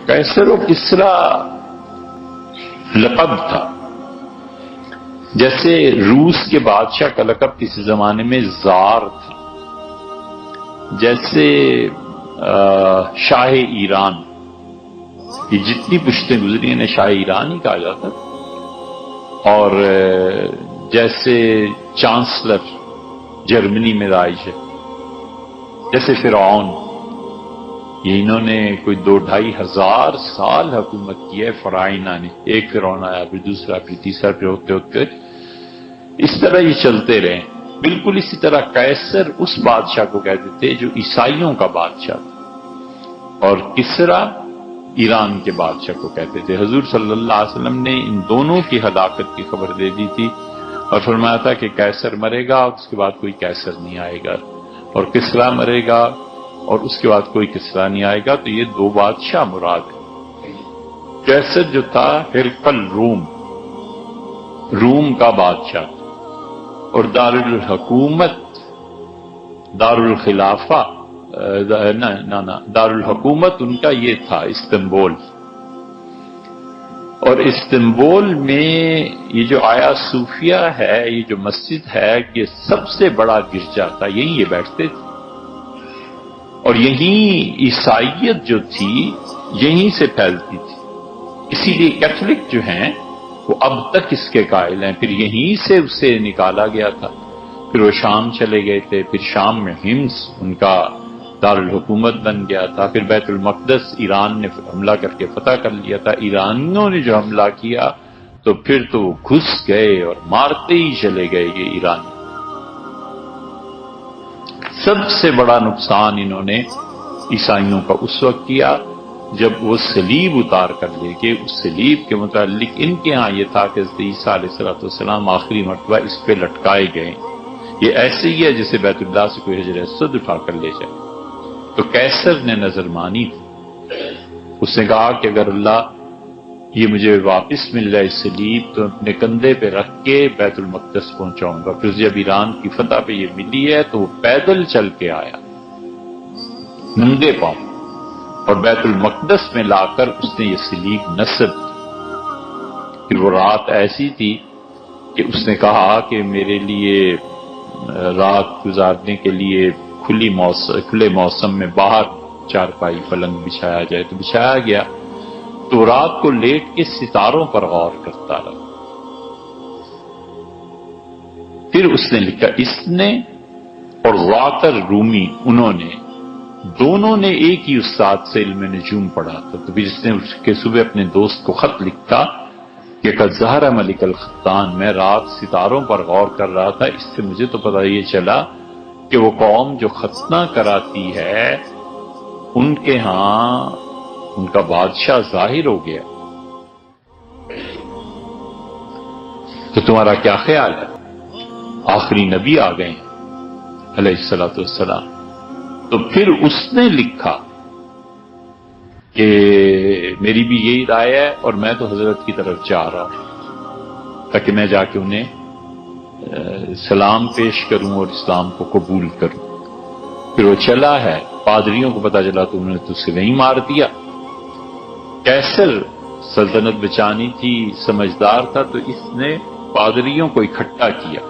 قیصر و کسریٰ لقب تھا، جیسے روس کے بادشاہ کا لقب کسی زمانے میں زار تھا، جیسے شاہ ایران، یہ جتنی پشتیں گزری انہیں شاہ ایران ہی کہا جاتا، اور جیسے چانسلر جرمنی میں رائج ہے، جیسے فرعون، یہ انہوں نے کوئی 2-2,500 سال حکومت کی ہے فراعنہ نے، ایک فرعون آیا پھر دوسرا پھر تیسرا پھر ہوتے ہوتے اس طرح یہ چلتے رہے۔ بالکل اسی طرح قیصر اس بادشاہ کو کہتے تھے جو عیسائیوں کا بادشاہ تھا، اور کسریٰ ایران کے بادشاہ کو کہتے تھے۔ حضور صلی اللہ علیہ وسلم نے ان دونوں کی ہلاکت کی خبر دے دی تھی اور فرمایا تھا کہ قیصر مرے گا اور اس کے بعد کوئی قیصر نہیں آئے گا، اور کسریٰ مرے گا اور اس کے بعد کوئی کسریٰ نہیں آئے گا۔ تو یہ 2 بادشاہ مراد ہیں۔ قیصر جو تھا ہرقل روم کا بادشاہ، اور دارالحکومت دارالخلافہ دارالحکومت ان کا یہ تھا استنبول، اور استنبول میں یہ جو آیا صوفیہ ہے، یہ جو مسجد ہے، یہ سب سے بڑا گرجا تھا، یہیں یہ بیٹھتے تھے، اور یہیں عیسائیت جو تھی یہیں سے پھیلتی تھی، اسی لیے کیتھولک جو ہیں وہ اب تک اس کے قائل ہیں۔ پھر یہیں سے اسے نکالا گیا تھا، پھر وہ شام چلے گئے تھے، پھر شام میں ہمس ان کا دارالحکومت بن گیا تھا، پھر بیت المقدس ایران نے حملہ کر کے فتح کر لیا تھا۔ ایرانیوں نے جو حملہ کیا تو پھر تو وہ گھس گئے اور مارتے ہی چلے گئے یہ ایرانی۔ سب سے بڑا نقصان انہوں نے عیسائیوں کا اس وقت کیا جب وہ صلیب اتار کر لے گئے۔ اس صلیب کے متعلق ان کے ہاں یہ تھا کہ حضرت عیسیٰ علیہ السلام آخری مرتبہ اس پہ لٹکائے گئے، یہ ایسے ہی ہے جیسے بیت اللہ سے کوئی حجر اسود اٹھا کر لے جائے۔ تو قیصر نے نظر مانی تھی، اس نے کہا کہ اگر اللہ یہ مجھے واپس مل جائے اس صلیب تو اپنے کندھے پہ رکھ کے بیت المقدس پہنچاؤں گا۔ پھر جب ایران کی فتح پہ یہ ملی ہے تو وہ پیدل چل کے آیا ننگے پاؤں، اور بیت المقدس میں لا کر اس نے یہ صلیب نصب کی۔ پھر وہ رات ایسی تھی کہ اس نے کہا کہ میرے لیے رات گزارنے کے لیے کھلے موسم میں باہر چارپائی پلنگ بچھایا جائے، تو بچھایا گیا، تو رات کو لیٹ کے ستاروں پر غور کرتا رہا۔ پھر اس نے لکھا، اس نے اور غاتر رومی انہوں نے دونوں نے ایک ہی استاد سے علم نجوم پڑھا تھا۔ تو پھر اس نے اس کے صبح اپنے دوست کو خط لکھا کہ قد ظہر ملک الختان، میں رات ستاروں پر غور کر رہا تھا، اس سے مجھے تو پتہ یہ چلا کہ وہ قوم جو ختنہ کراتی ہے ان کے ہاں ان کا بادشاہ ظاہر ہو گیا۔ تو تمہارا کیا خیال ہے؟ آخری نبی آ گئے ہیں علیہ الصلوۃ والسلام۔ تو پھر اس نے لکھا کہ میری بھی یہی رائے ہے اور میں تو حضرت کی طرف جا رہا ہوں تاکہ میں جا کے انہیں سلام پیش کروں اور اسلام کو قبول کروں۔ پھر وہ چلا ہے، پادریوں کو پتا چلا تو انہوں نے تو اسے وہیں مار دیا۔ قیصر سلطنت بچانی تھی، سمجھدار تھا، تو اس نے پادریوں کو اکٹھا کیا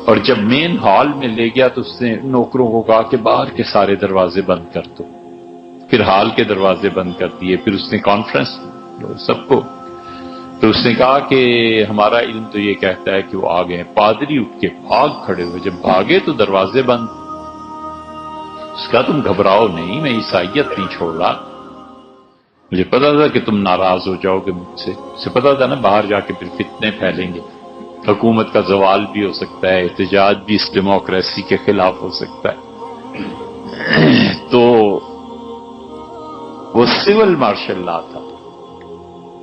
اور جب مین ہال میں لے گیا تو اس نے نوکروں کو کہا کہ باہر کے سارے دروازے بند کر دو۔ پھر ہال کے دروازے بند کر دیے۔ پھر اس نے کانفرنس سب کو، تو اس نے کہا کہ ہمارا علم تو یہ کہتا ہے کہ وہ آ گئے۔ پادری اٹھ کے بھاگ کھڑے ہوئے، جب بھاگے تو دروازے بند۔ اس کا تم گھبراؤ نہیں، میں عیسائیت نہیں چھوڑ رہا، مجھے پتا تھا کہ تم ناراض ہو جاؤ گے مجھ سے، اسے پتا تھا نا باہر جا کے پھر فتنے پھیلیں گے، حکومت کا زوال بھی ہو سکتا ہے، احتجاج بھی اس ڈیموکریسی کے خلاف ہو سکتا ہے۔ تو وہ سول مارشل لا تھا،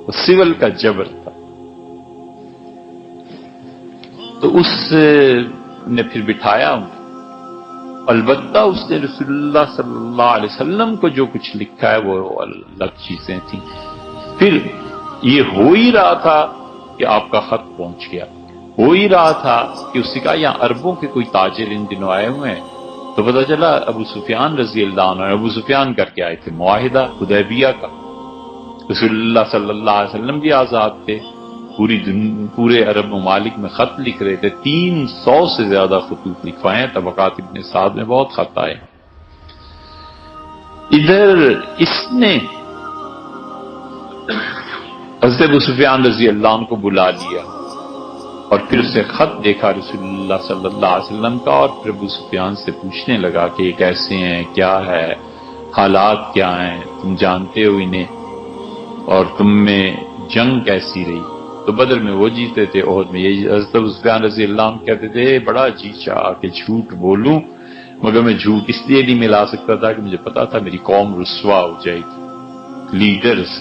وہ سول کا جبر تھا۔ تو اس نے پھر بٹھایا انہیں، البتہ اس نے رسول اللہ صلی اللہ علیہ وسلم کو جو کچھ لکھا ہے وہ الگ چیزیں تھیں۔ پھر یہ ہو ہی رہا تھا کہ آپ کا خط پہنچ گیا، ہو ہی رہا تھا کہ اس نے کہا یہاں عربوں کے کوئی تاجر ان دنوں آئے ہوئے ہیں تو پتہ چلا ابو سفیان رضی اللہ عنہ، ابو سفیان کر کے آئے تھے معاہدہ حدیبیہ کا، رسول اللہ صلی اللہ علیہ وسلم بھی آزاد تھے، پورے عرب ممالک میں خط لکھ رہے تھے، 300 سے زیادہ خطوط لکھوائے ہیں، طبقات ابن سعد میں بہت خط آئے۔ ادھر اس نے حضرت ابو سفیان رضی اللہ عنہ کو بلا لیا اور پھر اسے خط دیکھا رسول اللہ صلی اللہ علیہ وسلم کا، اور پھر ابو سفیان سے پوچھنے لگا کہ یہ کیسے ہیں، کیا ہے، حالات کیا ہیں، تم جانتے ہو انہیں، اور تم میں جنگ کیسی رہی؟ تو بدر میں وہ جیتے تھے، احد میں یہی۔ حضرت ابو سفیان رضی اللہ عنہ کہتے تھے بڑا جی چاہ کہ جھوٹ بولوں، مگر میں جھوٹ اس لیے نہیں ملا سکتا تھا کہ مجھے پتا تھا میری قوم رسوا ہو جائے گی۔ لیڈرز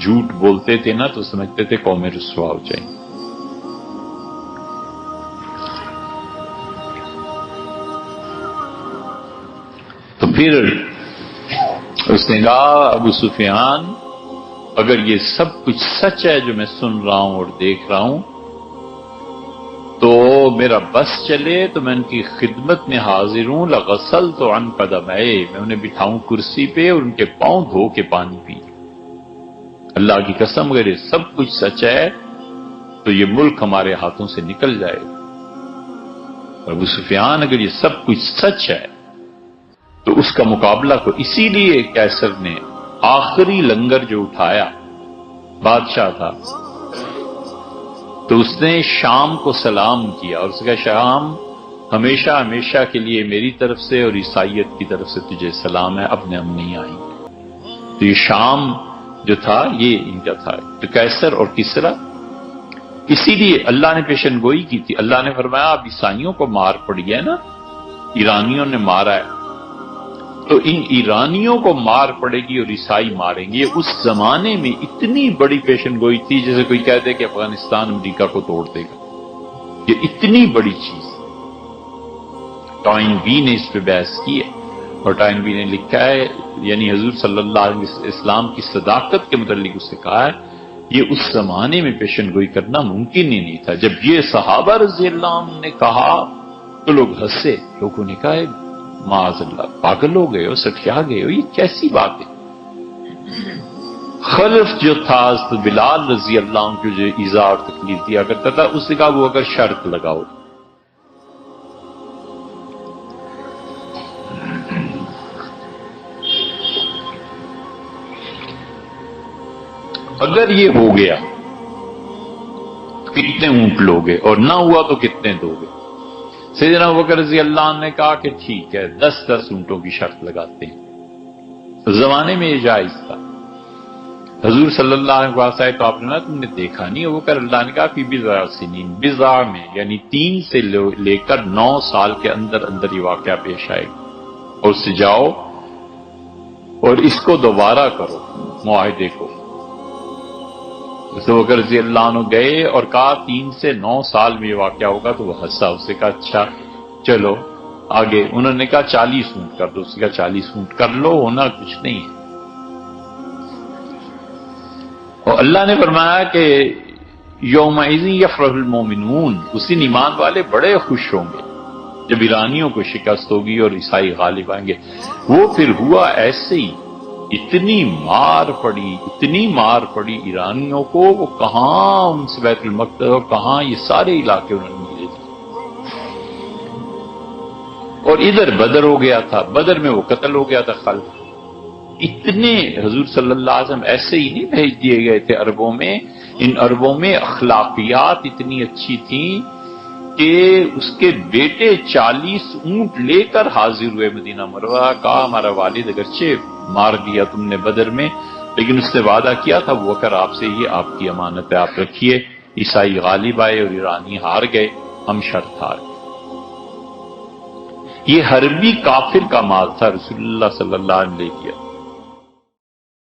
جھوٹ بولتے تھے نا تو سمجھتے تھے قومیں رسوا ہو جائیں گی۔ تو پھر اس نے کہا ابو سفیان اگر یہ سب کچھ سچ ہے جو میں سن رہا ہوں اور دیکھ رہا ہوں تو میرا بس چلے تو میں ان کی خدمت میں حاضر ہوں، لغسلت عن قدمے، میں انہیں بٹھاؤں کرسی پہ اور ان کے پاؤں دھو کے پانی پی۔ اللہ کی قسم اگر یہ سب کچھ سچ ہے تو یہ ملک ہمارے ہاتھوں سے نکل جائے گا۔ ابو سفیان اگر یہ سب کچھ سچ ہے تو اس کا مقابلہ کو اسی لیے کیسر نے آخری لنگر جو اٹھایا، بادشاہ تھا، تو اس نے شام کو سلام کیا اور اس کا شام ہمیشہ ہمیشہ کے لیے میری طرف سے اور عیسائیت کی طرف سے تجھے سلام ہے، اپنے ہم نہیں آئیں گے۔ تو یہ شام جو تھا یہ ان کا تھا، تو کیسر اور کسرا، اسی لیے اللہ نے پیشن گوئی کی تھی۔ اللہ نے فرمایا اب عیسائیوں کو مار پڑی ہے نا، ایرانیوں نے مارا ہے، تو ان ایرانیوں کو مار پڑے گی اور عیسائی ماریں گے۔ اس زمانے میں اتنی بڑی پیشن گوئی تھی جیسے کوئی کہہ دے کہ افغانستان امریکہ کو توڑ دے گا، یہ اتنی بڑی چیز۔ ٹائن بی نے اس پہ بحث کی ہے اور ٹائن بی نے لکھا ہے، یعنی حضور صلی اللہ علیہ وسلم کی صداقت کے متعلق اس سے کہا ہے یہ اس زمانے میں پیشن گوئی کرنا ممکن ہی نہیں تھا۔ جب یہ صحابہ رضی اللہ عنہ نے کہا تو لوگ ہنسے، لوگوں نے کہا معاذ اللہ پاگل ہو گئے ہو، سٹیا گئے ہو، یہ کیسی بات ہے۔ خلف جو تھا بلال رضی اللہ عنہ کو جو ایذا اور تکلیف دیا کرتا تھا، اس نے کہا وہ اگر شرط لگاؤ، اگر یہ ہو گیا تو کتنے اونٹ لوگے اور نہ ہوا تو کتنے دو گے؟ سیدنا ابوبکر رضی اللہ عنہ نے کہا کہ ٹھیک ہے 10 اونٹوں کی شرط لگاتے ہیں۔ اس زمانے میں یہ جائز تھا۔ حضور صلی اللہ علیہ وسلم تو آپ نے تم نے دیکھا نہیں، ابوبکر اللہ نے کہا فی بضع سنین، بضع میں یعنی 3 سے لے کر 9 سال کے اندر اندر یہ واقعہ پیش آئے گا، اور اس سے جاؤ اور اس کو دوبارہ کرو معاہدے کو۔ ابوبکر رضی اللہ عنہ گئے اور کہا 3 سے 9 سال میں یہ واقعہ ہوگا، تو وہ ہنسا، اسے کہا اچھا چلو آگے۔ انہوں نے کہا 40 اونٹ کر دو، اس نے کہا 40 اونٹ کر لو، ہونا کچھ نہیں ہے۔ اور اللہ نے فرمایا کہ یومئذ یفرح المومنون، اس دن ایمان والے بڑے خوش ہوں گے جب ایرانیوں کو شکست ہوگی اور عیسائی غالب آئیں گے۔ وہ پھر ہوا ایسے ہی، اتنی مار پڑی ایرانیوں کو، وہ کہاں ان سے بیت المقدس اور کہاں یہ سارے علاقے انہوں نے ملے تھے۔ اور ادھر بدر ہو گیا تھا، بدر میں وہ قتل ہو گیا تھا خلف۔ اتنے حضور صلی اللہ علیہ وسلم ایسے ہی نہیں بھیج دیے گئے تھے عربوں میں، ان عربوں میں اخلاقیات اتنی اچھی تھیں کہ اس کے بیٹے 40 اونٹ لے کر حاضر ہوئے مدینہ منورہ، کہا ہمارا والد اگرچہ مار دیا تم نے بدر میں، لیکن اس نے وعدہ کیا تھا وہ اگر آپ سے یہ آپ کی امانت ہے، آپ رکھیے۔ عیسائی غالب آئے اور ایرانی ہار گئے، ہم شرط ہار گئے۔ یہ حربی کافر کا مال تھا، رسول اللہ صلی اللہ علیہ وسلم نے لے لیا۔